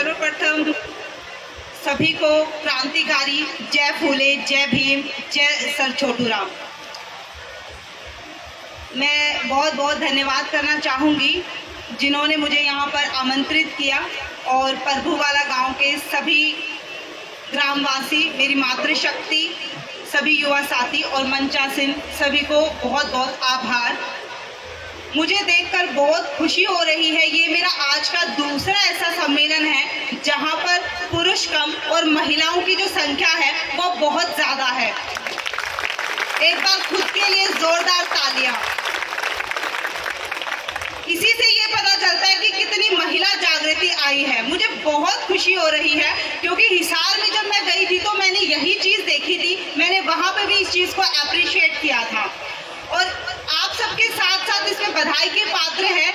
सर्वप्रथम सभी को क्रांतिकारी जय फूले, जय भीम, जय सर छोटूराम। मैं बहुत बहुत धन्यवाद करना चाहूँगी जिन्होंने मुझे यहाँ पर आमंत्रित किया और परभूवाला गांव के सभी ग्रामवासी, मेरी मातृशक्ति, सभी युवा साथी और मंचासीन सभी को बहुत बहुत आभार। मुझे देखकर बहुत खुशी हो रही है। ये मेरा आज का दूसरा ऐसा सम्मेलन है जहाँ पर पुरुष कम और महिलाओं की जो संख्या है वो बहुत ज़्यादा है। एक बार खुद के लिए जोरदार तालियां। इसी से ये पता चलता है कि कितनी महिला जागृति आई है। मुझे बहुत खुशी हो रही है क्योंकि हिसार में जब मैं गई थी तो मैंने यही चीज़ देखी थी। मैंने वहाँ पे भी इस चीज़ को अप्रिशिएट किया था। और आप सबके साथ साथ इसमें बधाई के पात्र हैं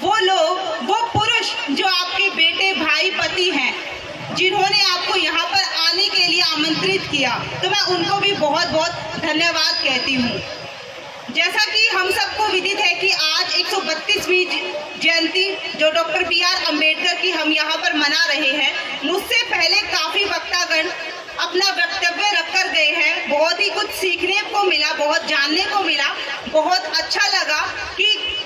वो लोग, वो पुरुष जो आपके बेटे, भाई, पति हैं, जिन्होंने आपको यहाँ पर आने के लिए आमंत्रित किया। तो मैं उनको भी बहुत बहुत धन्यवाद कहती हूँ। जैसा कि हम सबको विदित है कि आज 132वीं जयंती जो डॉक्टर B.R. अम्बेडकर की हम यहाँ पर मना रहे हैं। मुझसे पहले काफ़ी वक्तागण अपना वक्तव्य रखकर गए हैं। बहुत ही कुछ सीखने को मिला, बहुत जानने को मिला। बहुत अच्छा लगा कि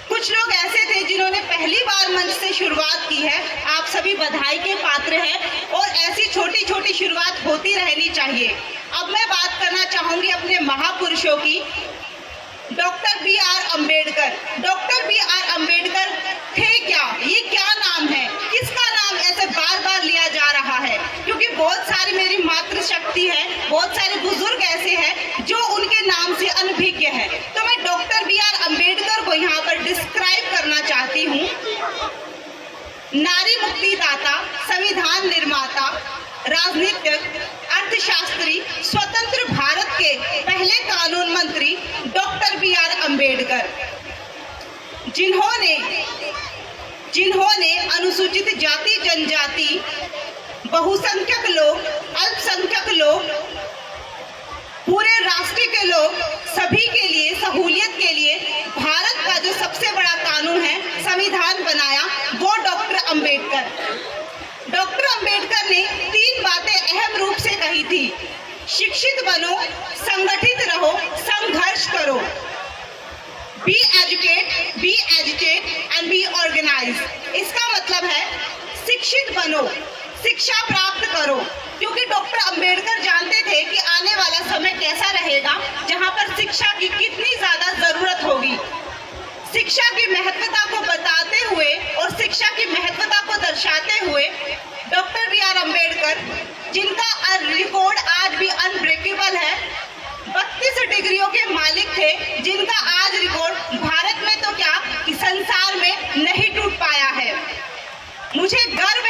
कुछ लोग ऐसे थे जिन्होंने पहली बार मंच से शुरुआत की है। आप सभी बधाई के पात्र हैं और ऐसी छोटी छोटी शुरुआत होती रहनी चाहिए। अब मैं बात करना चाहूँगी अपने महापुरुषों की। Doctor B.R. Ambedkar. Doctor B.R. Ambedkar थे क्या? ये क्या नाम है? किसका नाम ऐसे बार बार लिया जा रहा है? क्योंकि बहुत सारी मेरी मातृशक्ति है, बहुत सारे बुजुर्ग ऐसे हैं जो उनके नाम से अनभिज्ञ है। तो मैं डॉक्टर B.R. अम्बेडकर को यहाँ पर डिस्क्राइब करना चाहती हूँ। नारी मुक्तिदाता, संविधान निर्माता, राजनीतिक, अर्थशास्त्री, स्वतंत्र भारत के पहले कानून मंत्री डॉक्टर B.R. अम्बेडकर, जिन्होंने अनुसूचित जाति, जनजाति, बहुसंख्यक लोग, अल्पसंख्यक लोग, पूरे राष्ट्र के लोग सभी के लिए सहूलियत के लिए भारत का जो सबसे बड़ा कानून है, संविधान बनाया, वो डॉक्टर अम्बेडकर। डॉक्टर अम्बेडकर ने 3 बातें अहम रूप से कही थी। शिक्षित बनो, संगठित रहो, संघर्ष करो। Be educate, be educate and be organize. इसका मतलब है शिक्षित बनो, शिक्षा प्राप्त करो। क्योंकि डॉक्टर अम्बेडकर जानते थे कि आने वाला समय कैसा रहेगा जहां पर शिक्षा की कितनी ज्यादा जरूरत होगी। शिक्षा की महत्वता को बताते हुए और शिक्षा की महत्वता को दर्शाते हुए डॉक्टर B.R. अम्बेडकर, जिनका रिकॉर्ड आज भी अनब्रेकेबल है, 32 डिग्रियों के मालिक थे, जिनका आज रिकॉर्ड भारत में तो क्या कि संसार में नहीं टूट पाया है। मुझे गर्व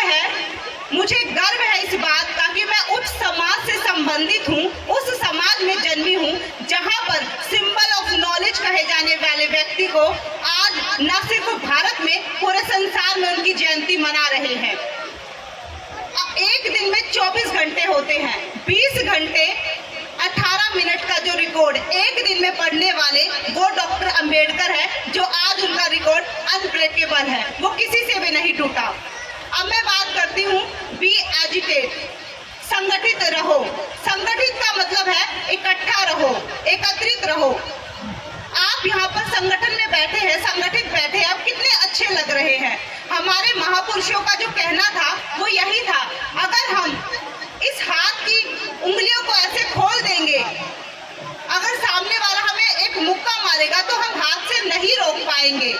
है इस बात का कि मैं उस समाज से संबंधित हूँ, उस समाज में जन्मी हूँ जहाँ पर सिंबल ऑफ नॉलेज कहे जाने वाले व्यक्ति को आज न सिर्फ भारत में, पूरे संसार में उनकी जयंती मना रहे हैं। एक दिन में 24 घंटे होते हैं, 20 घंटे 18 मिनट का जो रिकॉर्ड एक दिन में पढ़ने वाले वो डॉक्टर अम्बेडकर है, जो आज उनका रिकॉर्ड अनब्रेकेबल है, वो किसी से भी नहीं टूटा। अब मैं बात करती हूँ बी एजुकेट, संगठित रहो। संगठित का मतलब है इकट्ठा रहो, एकत्रित रहो। आप यहाँ पर संगठन में बैठे हैं, संगठित बैठे हैं, आप कितने अच्छे लग रहे हैं। हमारे महापुरुषों का जो कहना था वो यही था, अगर हम इस हाथ की उंगलियों को ऐसे खोल देंगे, अगर सामने वाला हमें एक मुक्का मारेगा तो हम हाथ से नहीं रोक पाएंगे।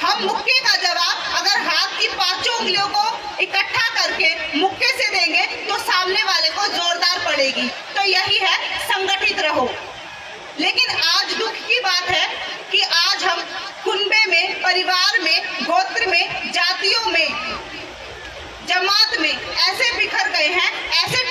हम मुक्के का जवाब अगर हाथ की 5 उंगलियों को इकट्ठा करके मुक्के से देंगे तो सामने वाले को जोरदार पड़ेगी। तो यही है संगठित रहो। लेकिन आज दुख की बात है कि आज हम कुनबे में, परिवार में, गोत्र में, जातियों में, जमात में ऐसे बिखर गए हैं, ऐसे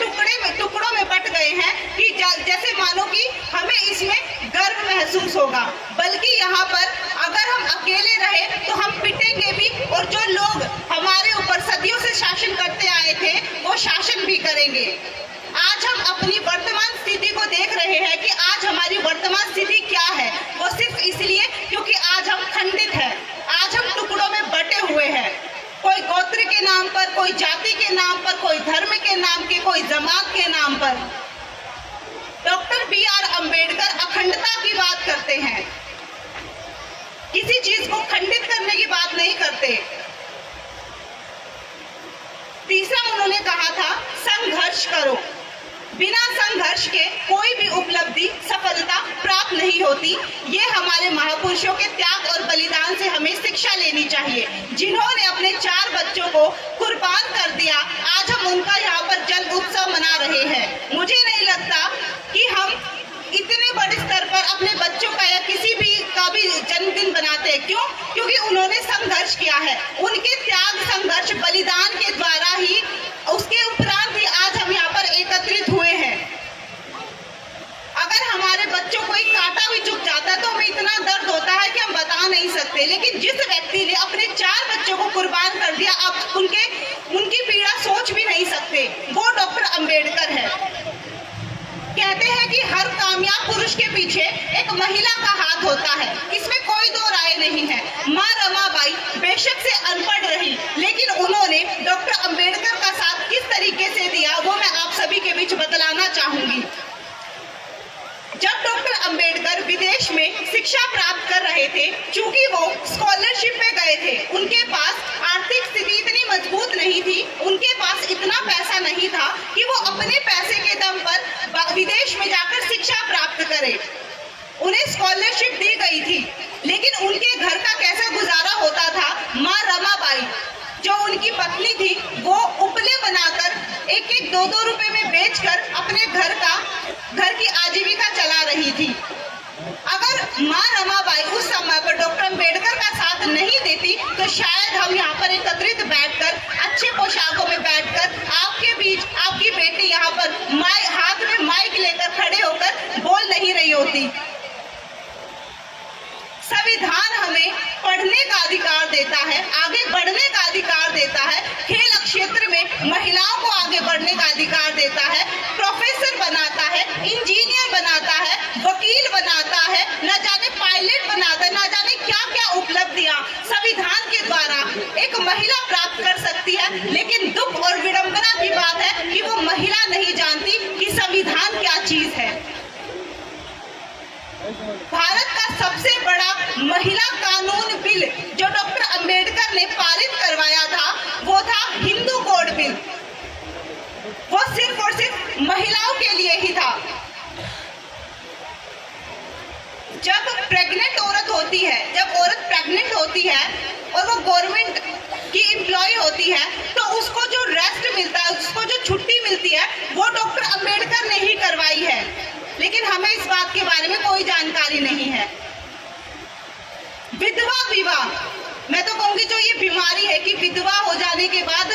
टुकड़ों में बट गए हैं कि जैसे मानो कि हमें इसमें गर्व महसूस होगा। बल्कि यहाँ पर अगर हम अकेले रहे तो हम पिटेंगे भी, और जो लोग हमारे ऊपर सदियों से शासन करते आए थे वो शासन भी करेंगे। आज हम अपनी वर्तमान स्थिति को देख रहे हैं कि आज हमारी वर्तमान स्थिति क्या है। वो सिर्फ इसलिए क्योंकि आज हम खंडित हैं, आज हम टुकड़ों में बटे हुए हैं। कोई कोई गोत्र के नाम पर, कोई जाति के नाम पर, कोई धर्म के नाम के, कोई जमात के नाम पर। डॉक्टर BR अम्बेडकर अखंडता की बात करते हैं, किसी चीज को खंडित करने की बात नहीं करते। तीसरा उन्होंने कहा था संघर्ष करो, बिना संघर्ष के कोई भी उपलब्धि सफलता प्राप्त नहीं होती। ये हमारे महापुरुषों के त्याग और बलिदान से हमें शिक्षा लेनी चाहिए, जिन्होंने अपने 4 बच्चों को कुर्बान कर दिया। आज हम उनका यहाँ पर जन्म उत्सव मना रहे हैं। मुझे नहीं लगता कि हम इतने बड़े स्तर पर अपने बच्चों का या किसी भी का भी जन्मदिन बनाते हैं। क्यों? क्योंकि उन्होंने संघर्ष किया है। उनके त्याग, संघर्ष, बलिदान के द्वारा ही, उसके उपरांत ही आज हम यहाँ पर एकत्रित हुए हैं। अगर हमारे बच्चों को एक कांटा भी चुभ जाता है तो हमें इतना दर्द होता है कि हम बता नहीं सकते। लेकिन जिस व्यक्ति ने अपने 4 बच्चों को कुर्बान कर दिया, अब उनकी पीड़ा सोच भी नहीं सकते, वो डॉक्टर अम्बेडकर है। कहते हैं कि हर कामयाब पुरुष के पीछे एक महिला का हाथ होता है, इसमें कोई दो राय नहीं है। माँ रमाबाई बेशक से अनपढ़ रही, लेकिन उन्होंने डॉक्टर अम्बेडकर का साथ किस तरीके से दिया वो मैं आप सभी के बीच बतलाना चाहूंगी। जब डॉक्टर अम्बेडकर विदेश में शिक्षा प्राप्त कर रहे थे, चूंकि वो स्कॉलरशिप पे गए थे, उनके पास आर्थिक स्थिति इतनी मजबूत नहीं थी, उनके पास इतना पैसा नहीं था कि वो अपने पैसे के दम पर विदेश में जाकर शिक्षा प्राप्त करें। उन्हें स्कॉलरशिप दी गई थी, लेकिन उनके घर का कैसा गुजारा होता था। माँ रमाबाई जो उनकी पत्नी थी, वो उपले बनाकर 1-1, 2-2 रुपए में बेचकर अपने घर की आजीविका चला रही थी। अगर माँ रमाबाई उस समय पर डॉक्टर अम्बेडकर का साथ नहीं देती तो शायद हम यहाँ पर एकत्रित बैठकर, अच्छे पोशाकों में बैठकर, आपके बीच आपकी बेटी यहाँ पर हाथ में माइक लेकर खड़े होकर बोल नहीं रही होती। संविधान हमें पढ़ने का अधिकार देता है, आगे बढ़ने का अधिकार देता है, खेल क्षेत्र में महिलाओं को आगे बढ़ने का अधिकार देता है, प्रोफेसर बनाता है, इंजीनियर बनाता है, वकील बनाता है, न जाने पायलट बनाता है, न जाने क्या क्या उपलब्धियां संविधान के द्वारा एक महिला प्राप्त कर सकती है। लेकिन दुख और विडंबना की बात है कि वो महिला नहीं जानती कि संविधान क्या चीज है। भारत का सबसे बड़ा महिला कानून बिल जो डॉक्टर अम्बेडकर ने पारित करवाया था, वो था हिंदू कोड बिल। वो सिर्फ और सिर्फ महिलाओं के लिए ही था। जब प्रेग्नेंट औरत होती है, जब औरत प्रेग्नेंट होती है और वो गवर्नमेंट की एम्प्लॉय होती है, तो उसको जो रेस्ट मिलता है, उसको जो छुट्टी मिलती है, वो डॉक्टर अम्बेडकर ने ही करवाई है। लेकिन हमें इस बात के बारे में कोई जानकारी नहीं है। विधवा विवाह, मैं तो कहूंगी जो ये बीमारी है कि विधवा हो जाने के बाद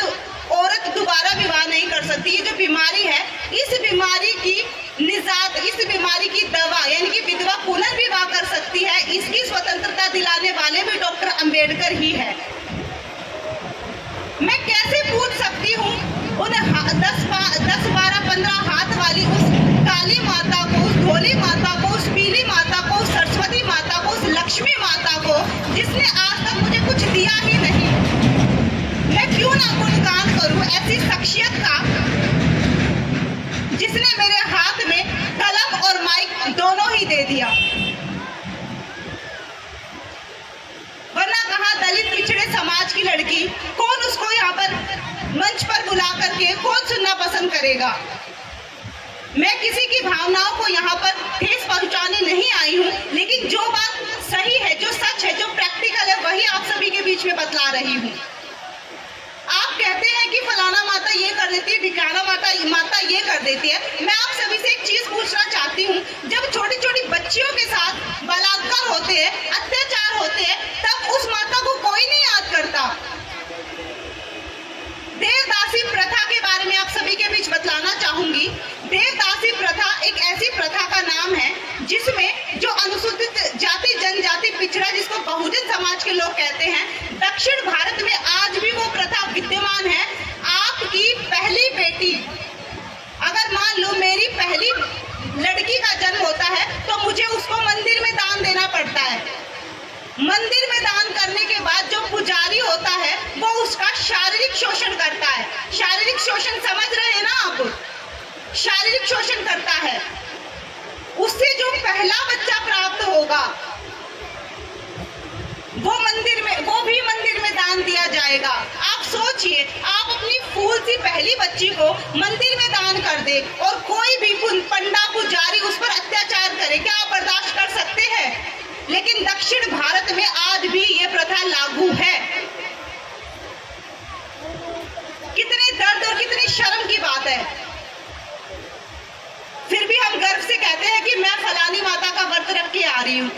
औरत दोबारा विवाह नहीं कर सकती, ये जो बीमारी है, इस बीमारी की निजात, इस बीमारी की दवा यानी कि विधवा पुनर्विवाह कर सकती है, इसकी स्वतंत्रता दिलाने वाले भी डॉक्टर अम्बेडकर ही है। मैं कैसे पूछ सकती हूँ उन 10, 12, 15 हाथ वाली उस काली माता को, उस भोली माता को, उस पीली माता को, उस सरस्वती माता को, उस लक्ष्मी माता को, जिसने आज तक मुझे कुछ दिया ही नहीं। मैं क्यों ना गुणगान करूं ऐसी शख्सियत का जिसने मेरे हाथ में कलम और माइक दोनों ही दे दिया। वरना कहा दलित पिछड़े समाज की लड़की, कौन उसको यहाँ पर मंच पर बुला करके कौन सुनना पसंद करेगा। मैं किसी की भावनाओं को यहाँ पर ठेस पहुंचाने नहीं आई हूँ, लेकिन जो बात सही है, जो सच है, जो प्रैक्टिकल है, वही आप सभी के बीच में बतला रही हूँ। आप कहते हैं कि फलाना माता ये कर देती है, ढिकाना माता ये कर देती है। मैं आप सभी से एक चीज पूछना चाहती हूँ, जब छोटी छोटी बच्चियों के साथ बलात्कार होते हैं, अत्याचार होते हैं, तब उस माता को कोई नहीं याद करता। देवदासी प्रथा के बारे में आप सभी के बीच बतलाना चाहूंगी। देवदासी प्रथा एक ऐसी प्रथा का नाम है जिसमें जो अनुसूचित जाति, जनजाति, पिछड़ा, जिसको बहुजन समाज के लोग कहते हैं, दक्षिण भारत में आज भी वो प्रथा विद्यमान है। आपकी पहली बेटी, अगर मान लो मेरी पहली लड़की का जन्म होता है तो मुझे उसको मंदिर में दान देना पड़ता है। मंदिर में दान करने के बाद जो पुजारी होता है वो उसका जाएगा। आप सोचिए, आप अपनी फूल सी पहली बच्ची को मंदिर में दान कर दे और कोई भी पंडा पुजारी उस पर अत्याचार करे, क्या आप बर्दाश्त कर सकते हैं? लेकिन दक्षिण भारत में आज भी ये प्रथा लागू है। कितने दर्द और कितनी शर्म की बात है। फिर भी हम गर्व से कहते हैं कि मैं फलानी माता का व्रत रख के आ रही हूँ।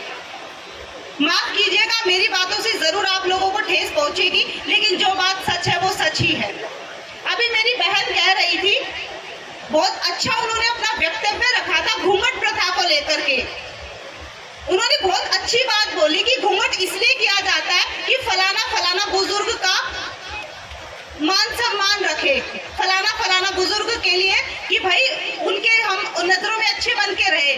माफ कीजिएगा, मेरी बातों से जरूर आप लोगों को ठेस पहुंचेगी, लेकिन जो बात सच है वो सच ही है। अभी मेरी बहन कह रही थी, बहुत अच्छा उन्होंने अपना वक्तव्य रखा था घूंघट प्रथा को लेकर के। उन्होंने बहुत अच्छी बात बोली कि घूंघट इसलिए किया जाता है कि फलाना फलाना बुजुर्ग का मान सम्मान रखे, फलाना फलाना बुजुर्ग के लिए कि भाई उनके हम नजरों में अच्छे बन के रहे।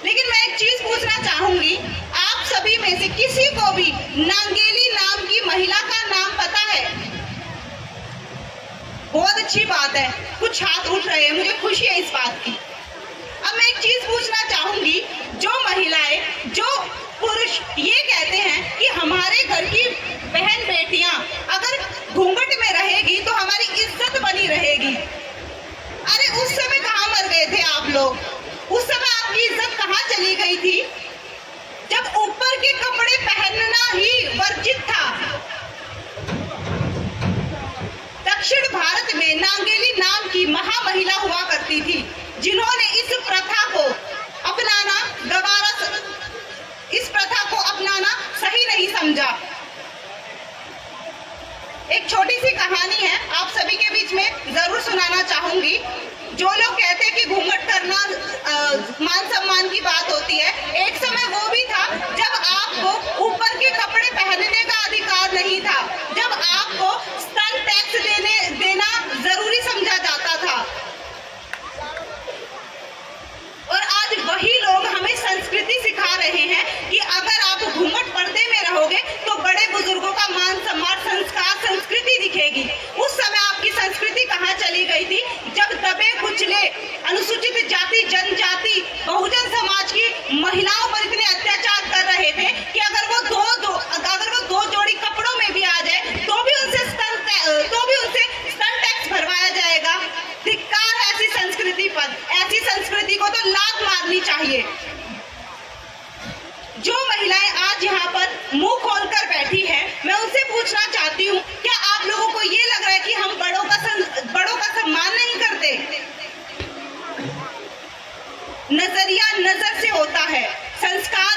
लेकिन मैं एक चीज पूछना चाहूंगी, आप सभी में से किसी को भी नांगेली नाम की महिला का नाम पता है? बहुत अच्छी बात है, कुछ हाथ उठ रहे हैं, मुझे खुशी है इस बात की। अब मैं एक चीज पूछना चाहूंगी, जो महिलाएं, जो पुरुष ये कहते हैं कि हमारे घर की बहन बेटियां अगर घूंघट में रहेगी तो हमारी इज्जत बनी रहेगी। अरे उस समय कहाँ मर गए थे आप लोग? उस समय आपकी इज्जत कहाँ चली गई थी जब ऊपर के कपड़े पहनना ही वर्जित था? दक्षिण भारत में नांगेली नाम की महामहिला हुआ करती थी, जिन्होंने इस प्रथा को अपनाना सही नहीं समझा। एक छोटी सी कहानी है, आप सभी के बीच में जरूर सुनाना चाहूंगी। जो लोग कहते हैं कि घूंघट करना मान सम्मान की बात होती है, एक समय वो भी था जब आपको ऊपर के कपड़े पहनने का अधिकार नहीं था, जब आपको स्तन टैक्स देना जरूरी समझा जाता था। और आज वही लोग हमें संस्कृति सिखा रहे हैं कि अगर आप घूंघट पर्दे में रहोगे तो बड़े बुजुर्गों का मान सम्मान, संस्कार, संस्कृति दिखेगी। उस समय आपकी संस्कृति कहाँ चली गई थी जब दबे कुचले अनुसूचित जाति, जनजाति, बहुजन समाज की महिलाओं पर इतने अत्याचार कर रहे थे कि अगर वो दो जोड़ी कपड़ों में भी आ जाए तो भी उनसे स्तन टैक्स भरवाया जाएगा। धिक्कार है ऐसी संस्कृति पर। ऐसी संस्कृति को तो लात मारनी चाहिए। जो महिलाएं आज यहाँ पर मुंह खोलकर बैठी हैं, मैं उनसे पूछना चाहती हूँ, क्या आप लोगों को ये लग रहा है कि हम बड़ों का सम्मान नहीं करते? नजरिया नजर से होता है, संस्कार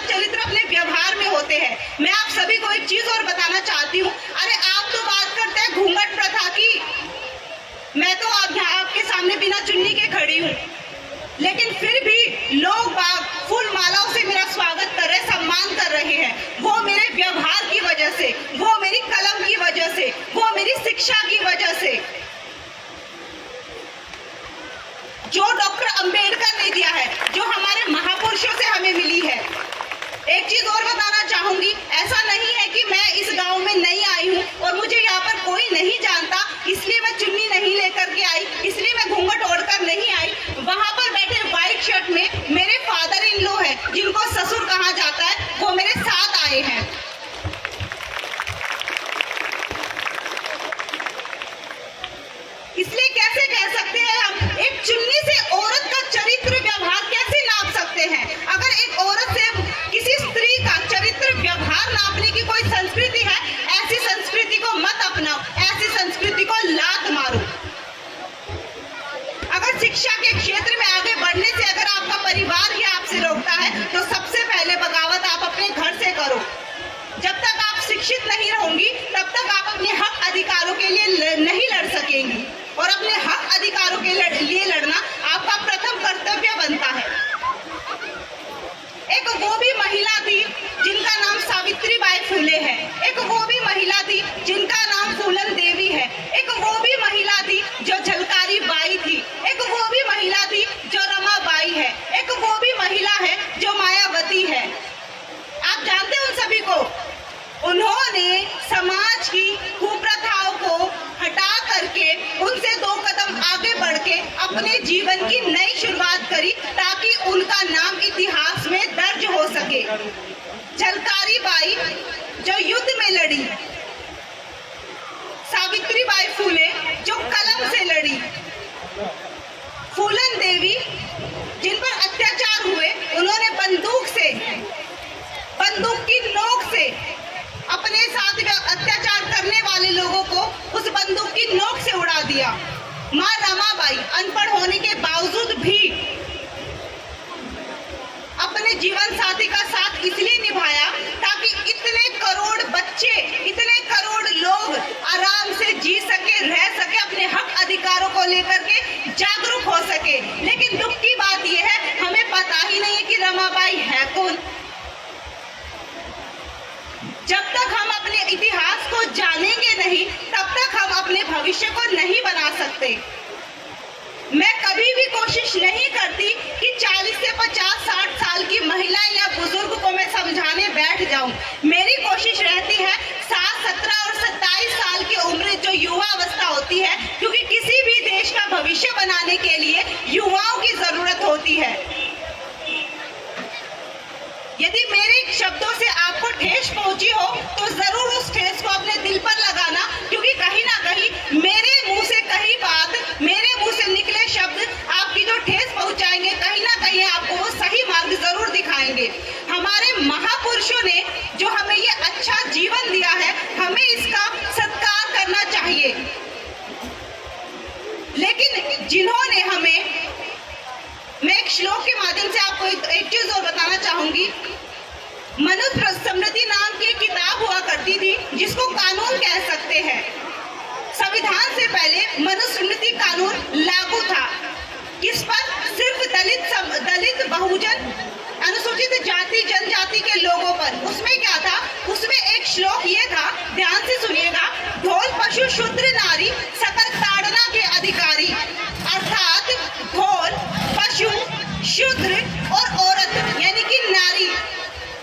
चरित्र अपने व्यवहार में होते हैं। मैं आप सभी को एक चीज और बताना चाहती हूँ। अरे आप तो बात करते हैं घूंघट प्रथा की, मैं तो आपके सामने बिना चुन्नी के खड़ी हूँ, लेकिन फिर भी लोग फूल मालाओं से मेरा स्वागत कर रहे, सम्मान कर रहे हैं। वो मेरे व्यवहार की वजह से, वो मेरी कलम की वजह से, वो मेरी शिक्षा की वजह से, जो डॉक्टर अंबेडकर ने दिया है, जो हमारे महापुरुषों से हमें मिली है। एक चीज और बताना चाहूंगी, ऐसा नहीं है कि मैं इस गांव में नई आई हूँ और मुझे यहाँ पर कोई नहीं जानता, इसलिए मैं चुन्नी नहीं लेकर के आई, इसलिए मैं घूंघट ओढ़कर नहीं आई। वहां पर बैठे व्हाइट शर्ट में मेरे फादर इन लॉ है, जिनको ससुर कहा जाता है, वो मेरे साथ आए हैं। इसलिए कैसे कह सकते हैं हम, एक चुन्नी से औरत का चरित्र व्यवहार कैसे नाप सकते हैं? अगर एक औरत से किसी स्त्री का चरित्र व्यवहार नापने की कोई संस्कृति है, ऐसी संस्कृति को मत अपनाओ, ऐसी संस्कृति को लात मारो। अगर शिक्षा के क्षेत्र में आगे बढ़ने से अगर आपका परिवार ही आपसे रोकता है, तो सबसे पहले बगावत आप अपने घर से करो। जब तक आप शिक्षित नहीं होंगी, तब तक आप अपने हक अधिकारों के लिए नहीं लड़ सकेंगी, और अपने हक अधिकारों के लिए लड़ना आपका प्रथम कर्तव्य बनता है। एक वो भी महिला थी जिनका नाम सावित्रीबाई फुले है, एक वो भी महिला थी जिनका नाम फूलन देवी है, एक वो भी महिला थी जो झलकारी बाई थी, एक वो भी महिला थी जो रमाबाई है, एक वो भी महिला है जो मायावती है। आप जानते हैं उन सभी को? उन्होंने समाज की कुप्रथाओं को हटा करके, उनसे 2 कदम आगे बढ़ के अपने जीवन की नई शुरुआत करी, ताकि उनका नाम इतिहास में दर्ज हो सके। झलकारी बाई जो युद्ध में लड़ी, सावित्रीबाई फूले जो कलम से लड़ी, फूलन देवी जिन पर अत्याचार हुए, उन्होंने बंदूक की नोक से अपने साथ अत्याचार करने वाले लोगों को उस बंदूक की नोक से उड़ा दिया। माँ रमाबाई अनपढ़ होने के बावजूद भी अपने जीवन साथी का साथ इसलिए निभाया ताकि इतने करोड़ बच्चे, इतने करोड़ लोग आराम से जी सके, रह सके, अपने हक अधिकारों को लेकर के जागरूक हो सके। लेकिन दुख की बात यह है, हमें पता ही नहीं है कि रमाबाई है कौन। जब तक हम अपने इतिहास को जानेंगे नहीं, तब तक हम अपने भविष्य को नहीं बना सकते। मैं कभी भी कोशिश नहीं करती कि 40 से 50-60 साल की महिला या बुजुर्ग को मैं समझाने बैठ जाऊं। मेरी कोशिश रहती है 7, 17 और 27 साल की उम्र जो युवा अवस्था होती है, क्योंकि किसी भी देश का भविष्य बनाने के लिए युवाओं की जरूरत होती है। यदि मेरे शब्दों से आपको ठेस पहुंची हो तो जरूर उस ठेस को अपने दिल पर लगाना, क्योंकि कहीं ना कहीं मेरे मुंह से कही बात, मेरे मुंह से निकले शब्द आपकी जो ठेस पहुंचाएंगे, कहीं ना कहीं आपको वो सही मार्ग जरूर दिखाएंगे। हमारे महापुरुषों ने जो हमें ये अच्छा जीवन दिया है, हमें इसका सत्कार करना चाहिए। लेकिन जिन्होंने हमें, मैं एक श्लोक के माध्यम से आपको एक चीज और बताना चाहूंगी। मनुस्मृति समृद्धि नाम की एक किताब हुआ करती थी, जिसको कानून कह सकते हैं। संविधान से पहले मनुस्मृति कानून लागू था, किस पर? सिर्फ दलित बहुजन अनुसूचित जाति जनजाति के लोगों पर। उसमें क्या था? उसमें एक श्लोक ये था, ध्यान से सुनिएगा, ढोल पशु शूद्र नारी सकल ताड़ना के अधिकारी। अर्थात ढोल पशु शूद्र और औरत यानी कि नारी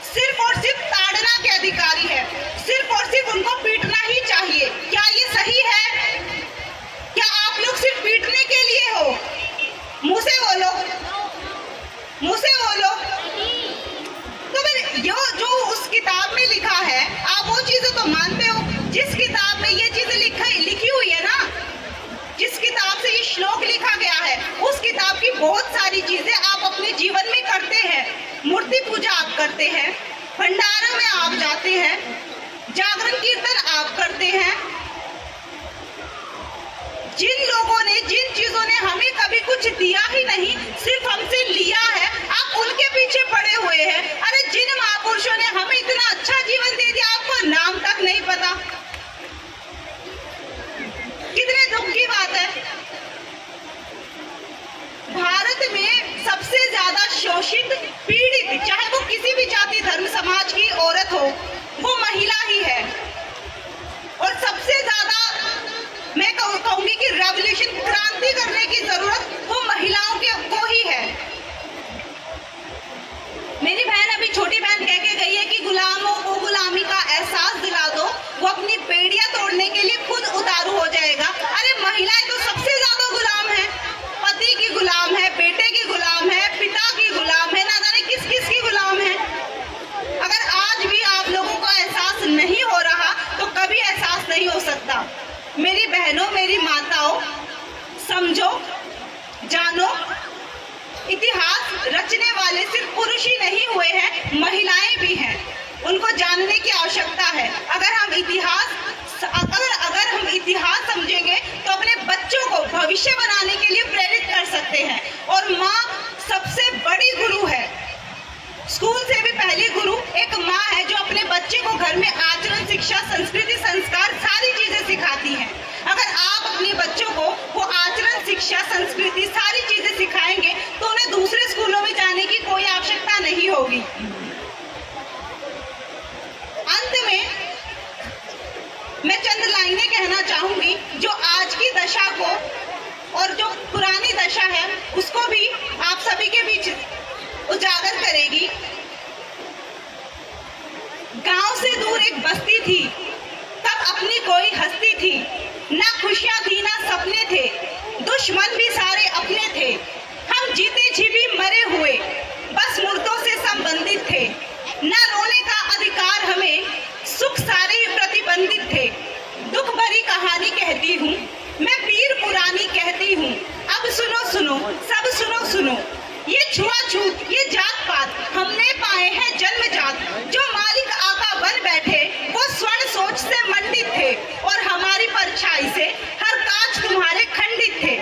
सिर्फ और सिर्फ ताड़ना के अधिकारी है। सिर्फ और सिर्फ उनको पीटना ही चाहिए। क्या ये सही है? क्या आप लोग सिर्फ पीटने के लिए हो? मुंह से बोलो, मुंह से बोलो। तो फिर जो उस किताब में लिखा है, आप वो चीजें तो मानते हो। जिस किताब में ये चीजें लिखी हुई है ना, जिस किताब से ये श्लोक लिखा गया है, उस किताब की बहुत सारी चीजें आप अपने जीवन में करते हैं। मूर्ति पूजा आप करते हैं, भंडारों में आप जाते हैं, जागरण कीर्तन आप करते हैं। जिन लोगों ने, जिन चीजों ने हमें कभी कुछ दिया ही नहीं, सिर्फ हमसे लिया है, आप उनके पीछे पड़े हुए हैं। अरे जिन महापुरुषों ने हमें इतना अच्छा जीवन दे दिया, आपको नाम तक नहीं पता। कितने दुख की बात है। भारत में सबसे ज्यादा शोषित, पीड़ित, चाहे वो किसी भी जाति धर्म समाज की औरत हो, वो महिला ही है। और सबसे ज्यादा मैं कहूंगी कि रेवोल्यूशन, क्रांति करने की जरूरत वो महिलाओं को ही है। मेरी बहन, अभी छोटी बहन कह के गई है कि गुलामों को गुलामी का एहसास दिला दो, वो अपनी बेड़ियां तोड़ने के लिए खुद उतारू हो जाएगा। अरे महिलाएं तो सबसे ज्यादा गुलाम है, पति की गुलाम है, बेटे की गुलाम है, पिता की गुलाम है, ना जाने किस किस की गुलाम है। अगर आज भी आप लोगों को एहसास नहीं हो रहा तो कभी एहसास नहीं हो सकता। मेरी बहनों, मेरी माताओं, समझो, जानो, इतिहास रचने वाले सिर्फ पुरुष ही नहीं हुए हैं, महिलाएं भी हैं। उनको जानने की आवश्यकता है। अगर हम इतिहास समझेंगे तो अपने बच्चों को भविष्य बनाने के लिए प्रेरित कर सकते हैं। और माँ सबसे बड़ी गुरु है। स्कूल से भी पहली गुरु एक माँ है, जो अपने बच्चे को घर में आचरण, शिक्षा, संस्कृति, संस्कार सारी चीजें सिखाती है। अगर आप अपने बच्चों को वो आचरण, शिक्षा, संस्कृति सारी चीजें सिखाएंगे तो उन्हें दूसरे स्कूलों में जाने की कोई आवश्यकता नहीं होगी। अंत में मैं चंद लाइनें कहना चाहूंगी जो आज की दशा को और जो पुरानी दशा है उसको भी आप सभी के बीच उजागर करेगी। गांव से दूर एक बस्ती थी, तब अपनी कोई हस्ती थी, ना खुशियां थी ना सपने थे, दुश्मन भी सारे अपने थे। हम जीते जी भी मरे हुए, बस मुर्दों से संबंधित थे। ना रोने का अधिकार हमें, सुख बंदित थे। दुख भरी कहानी कहती हूँ, मैं पीर पुरानी कहती हूँ। अब सुनो सुनो, सब सुनो सुनो, ये छुआछूत, ये जात पात हमने पाए हैं जन्मजात। जो मालिक आका बन बैठे वो स्वर्ण सोच से मंडित थे, और हमारी परछाई से हर काज तुम्हारे खंडित थे।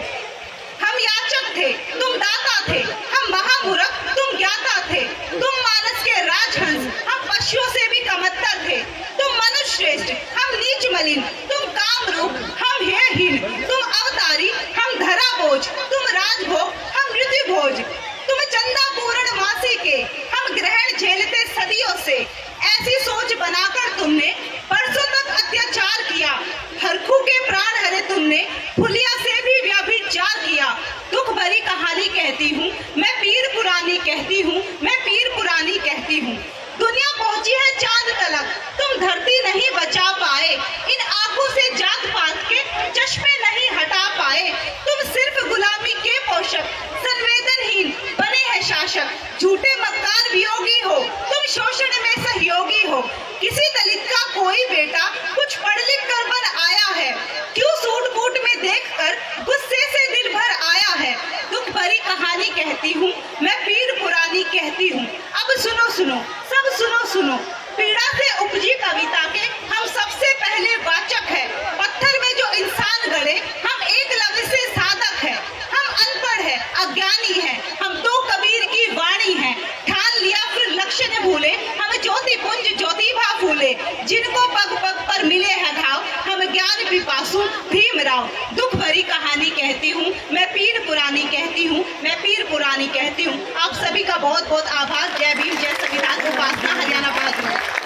हम याचक थे, तुम दाता थे, हम महामूर्ख, तुम ज्ञाता थे। तुम मानस के राजहंस, हम पशुओं से भी कमतर थे। तुम मनुष्य श्रेष्ठ, हम नीच मलिन, तुम कामरूप, हम हेयहीन। तुम अवतारी, हम धरा बोझ, तुम राजभोग, हम मृत्यु भोज। तुम चंदा पूर्ण मासी के, हम ग्रहण झेलते सदियों से। ऐसी सोच बनाकर तुमने परसों तक अत्याचार किया। हरखू के प्राण हरे तुमने, फुलिया से भी व्यभिचार किया। दुख भरी कहानी कहती हूँ, मैं पीर पुरानी कहती हूँ, मैं पीर पुरानी कहती हूँ। दुनिया पहुंची है चांद तलक, तुम धरती नहीं बचा पाए। इन आंखों से जात पात के चश्मे नहीं हटा पाए। तुम सिर्फ गुलामी के पोषक, संवेदनहीन बने हैं शासक। झूठे मक्कार वियोगी हो, तुम शोषण में सहयोगी हो। किसी दलित का कोई बेटा कुछ पढ़ लिख कर बन आया है, क्यों सूट बूट में देखकर गुस्से से दिल भर आया है। दुख भरी कहानी कहती हूँ, मैं पीर पुरानी कहती हूँ। अब सुनो सुनो, सब सुनो सुनो, पीड़ा से उपजी कविता के हम सबसे पहले वाचक है। पत्थर में जो इंसान गढ़े, हम एकलव्य से साधक है। हम अनपढ़ है, अज्ञानी है, हम तो कबीर की वाणी है। ठान लिया फिर लक्ष्य न भूले, हम ज्योति पुंज ज्योतिभा फूले। जिनको पग पग पर मिले हैं घाव, हम ज्ञान पिपासु भीमराव। दुख भरी कहानी कहती हूँ, मैं पीर पुरानी कहती हूँ, मैं पीर पुरानी कहती हूँ। आप सभी का बहुत बहुत आभार। जय भीम, जय संविधान, उपासना, हरियाणा बहादुर।